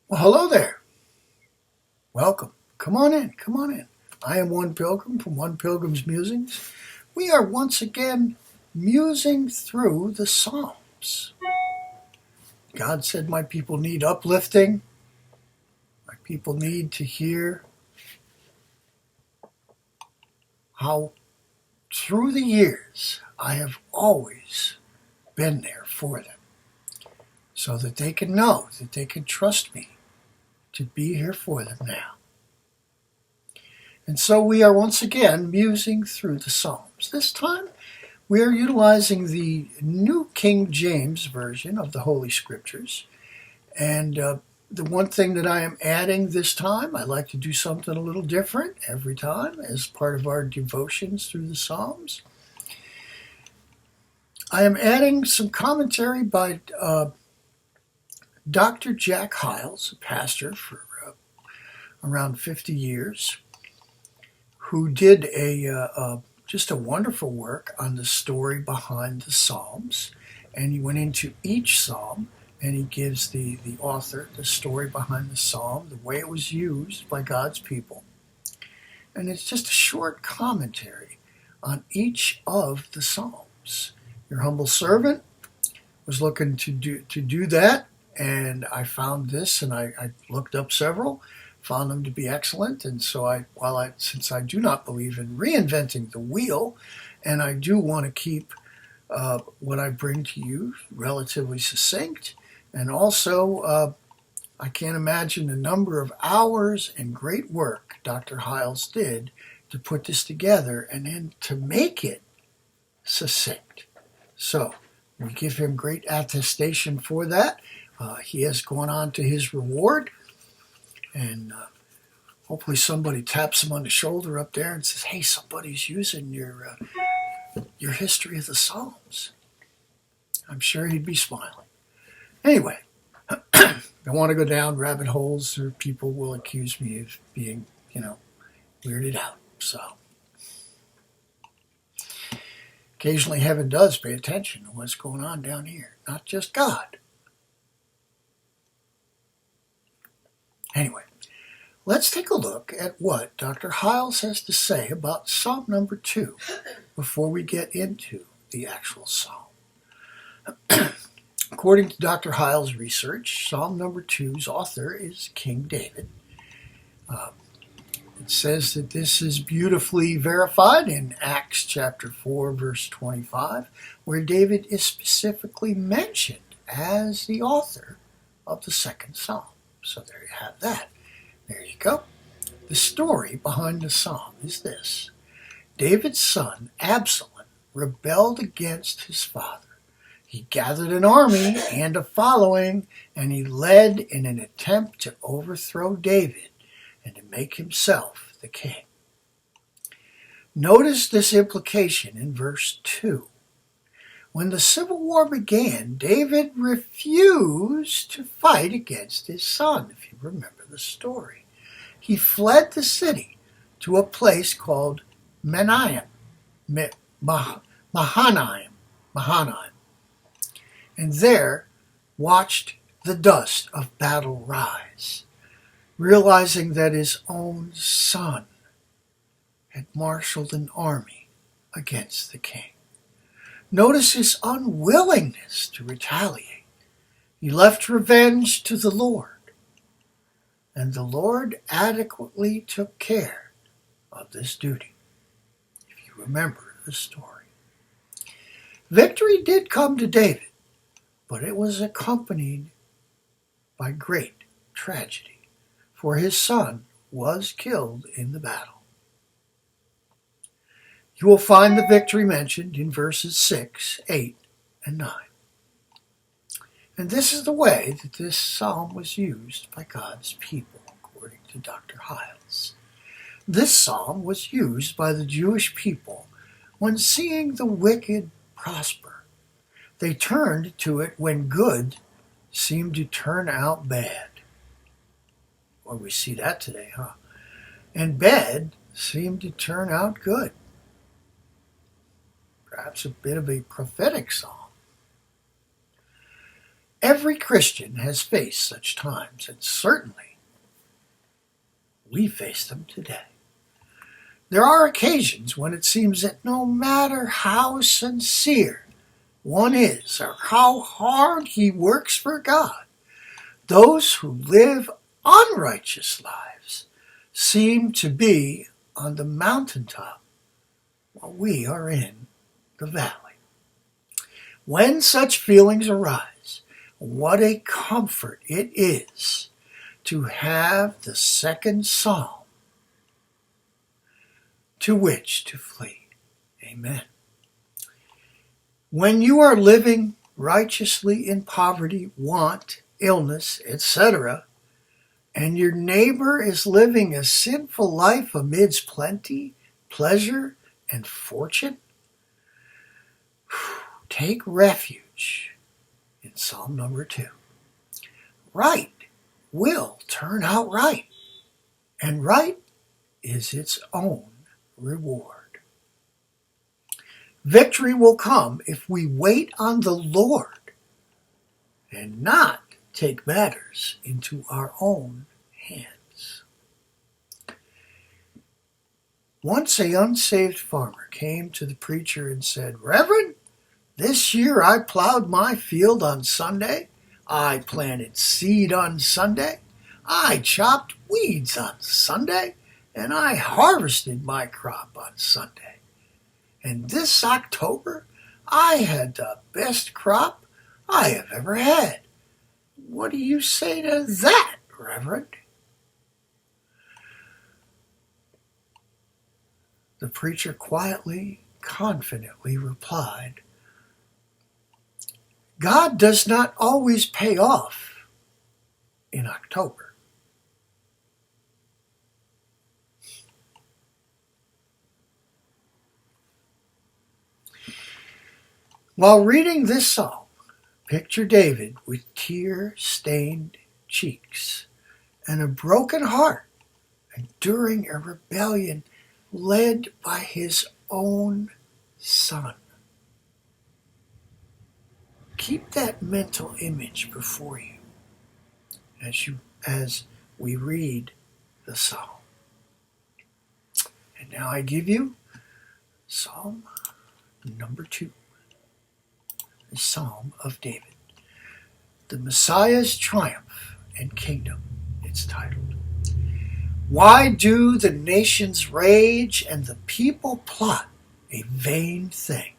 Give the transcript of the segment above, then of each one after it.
Well, hello there. Welcome. Come on in. Come on in. I am One Pilgrim from One Pilgrim's Musings. We are once again musing through the Psalms. God said my people need uplifting. My people need to hear how through the years I have always been there for them so that they can know that they can trust me to be here for them now. And so we are once again musing through the Psalms. This time we are utilizing the New King James Version of the Holy Scriptures. And the one thing that I am adding this time, I like to do something a little different every time as part of our devotions through the Psalms. I am adding some commentary by Dr. Jack Hyles, a pastor for around 50 years, who did just a wonderful work on the story behind the Psalms. And he went into each Psalm and he gives the author the story behind the Psalm, the way it was used by God's people. And it's just a short commentary on each of the Psalms. Your humble servant was looking to do that, and I found this, and I looked up several, found them to be excellent. And so since I do not believe in reinventing the wheel, and I do want to keep what I bring to you relatively succinct, and also I can't imagine the number of hours and great work Dr. Hyles did to put this together and then to make it succinct. So we give him great attestation for that. He has gone on to his reward, and hopefully somebody taps him on the shoulder up there and says, "Hey, somebody's using your history of the Psalms." I'm sure he'd be smiling. Anyway, I don't want to go down rabbit holes, or people will accuse me of being, weirded out. So occasionally heaven does pay attention to what's going on down here, not just God. Anyway, let's take a look at what Dr. Hyles has to say about Psalm number 2 before we get into the actual psalm. According to Dr. Hyles' research, Psalm number 2's author is King David. It says that this is beautifully verified in Acts chapter 4, verse 25, where David is specifically mentioned as the author of the second psalm. So there you have that. There you go. The story behind the psalm is this. David's son, Absalom, rebelled against his father. He gathered an army and a following, and he led in an attempt to overthrow David and to make himself the king. Notice this implication in verse 2. When the civil war began, David refused to fight against his son, if you remember the story. He fled the city to a place called Mahanaim, and there watched the dust of battle rise, realizing that his own son had marshaled an army against the king. Notice his unwillingness to retaliate. He left revenge to the Lord, and the Lord adequately took care of this duty, if you remember the story. Victory did come to David, but it was accompanied by great tragedy, for his son was killed in the battle. You will find the victory mentioned in verses 6, 8, and 9. And this is the way that this psalm was used by God's people, according to Dr. Hyles. This psalm was used by the Jewish people when seeing the wicked prosper. They turned to it when good seemed to turn out bad. Well, we see that today, huh? And bad seemed to turn out good. Perhaps a bit of a prophetic psalm. Every Christian has faced such times, and certainly we face them today. There are occasions when it seems that no matter how sincere one is or how hard he works for God, those who live unrighteous lives seem to be on the mountaintop while we are in the valley. When such feelings arise, what a comfort it is to have the second psalm to which to flee. Amen. When you are living righteously in poverty, want, illness, etc., and your neighbor is living a sinful life amidst plenty, pleasure, and fortune, take refuge in Psalm number 2. Right will turn out right, and right is its own reward. Victory will come if we wait on the Lord and not take matters into our own hands. Once an unsaved farmer came to the preacher and said, "Reverend, this year I plowed my field on Sunday, I planted seed on Sunday, I chopped weeds on Sunday, and I harvested my crop on Sunday. And this October, I had the best crop I have ever had. What do you say to that, Reverend?" The preacher quietly, confidently replied, "God does not always pay off in October." While reading this psalm, picture David with tear-stained cheeks and a broken heart, enduring a rebellion led by his own son. Keep that mental image before you as we read the psalm. And now I give you Psalm number 2. The Psalm of David. The Messiah's Triumph and Kingdom, it's titled. Why do the nations rage and the people plot a vain thing?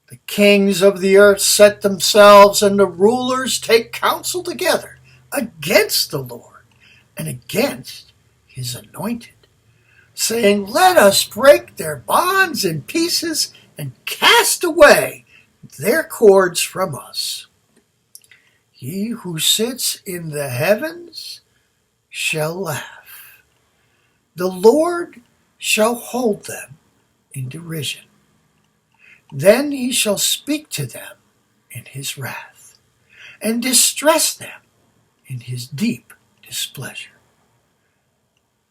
The kings of the earth set themselves, and the rulers take counsel together against the Lord and against his anointed, saying, "Let us break their bonds in pieces and cast away their cords from us. He who sits in the heavens shall laugh. The Lord shall hold them in derision. Then he shall speak to them in his wrath and distress them in his deep displeasure.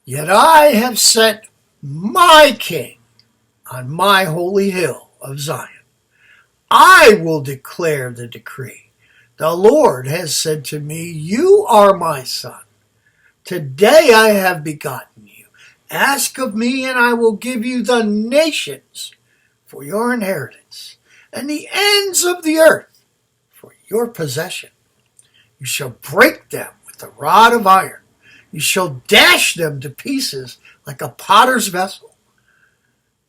Yet I have set my king on my holy hill of Zion. I will declare the decree. The Lord has said to me, you are my son. Today I have begotten you. Ask of me, and I will give you the nations for your inheritance, and the ends of the earth for your possession. You shall break them with the rod of iron. You shall dash them to pieces like a potter's vessel.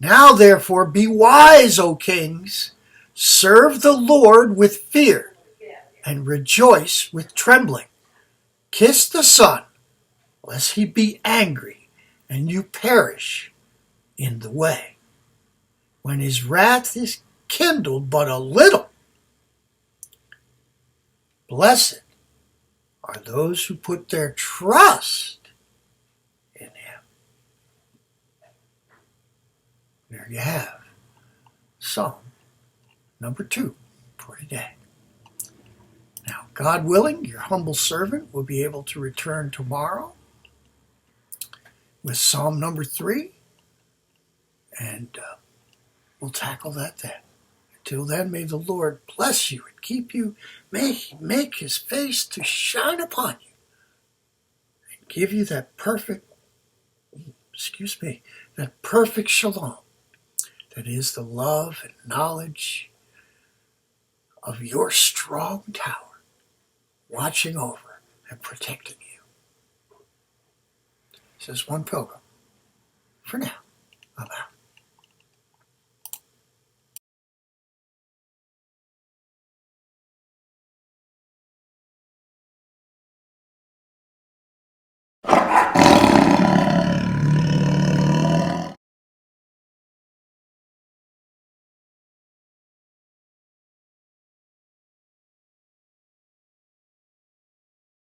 Now therefore be wise, O kings. Serve the Lord with fear and rejoice with trembling. Kiss the Son, lest he be angry and you perish in the way, when his wrath is kindled but a little. Blessed are those who put their trust in him." There you have Psalm number 2 for today. Now, God willing, your humble servant will be able to return tomorrow with Psalm number 3, and we'll tackle that then. Till then, may the Lord bless you and keep you. May he make his face to shine upon you and give you that perfect shalom that is the love and knowledge of your strong tower, watching over and protecting you. Says one pilgrim. For now, I'm out.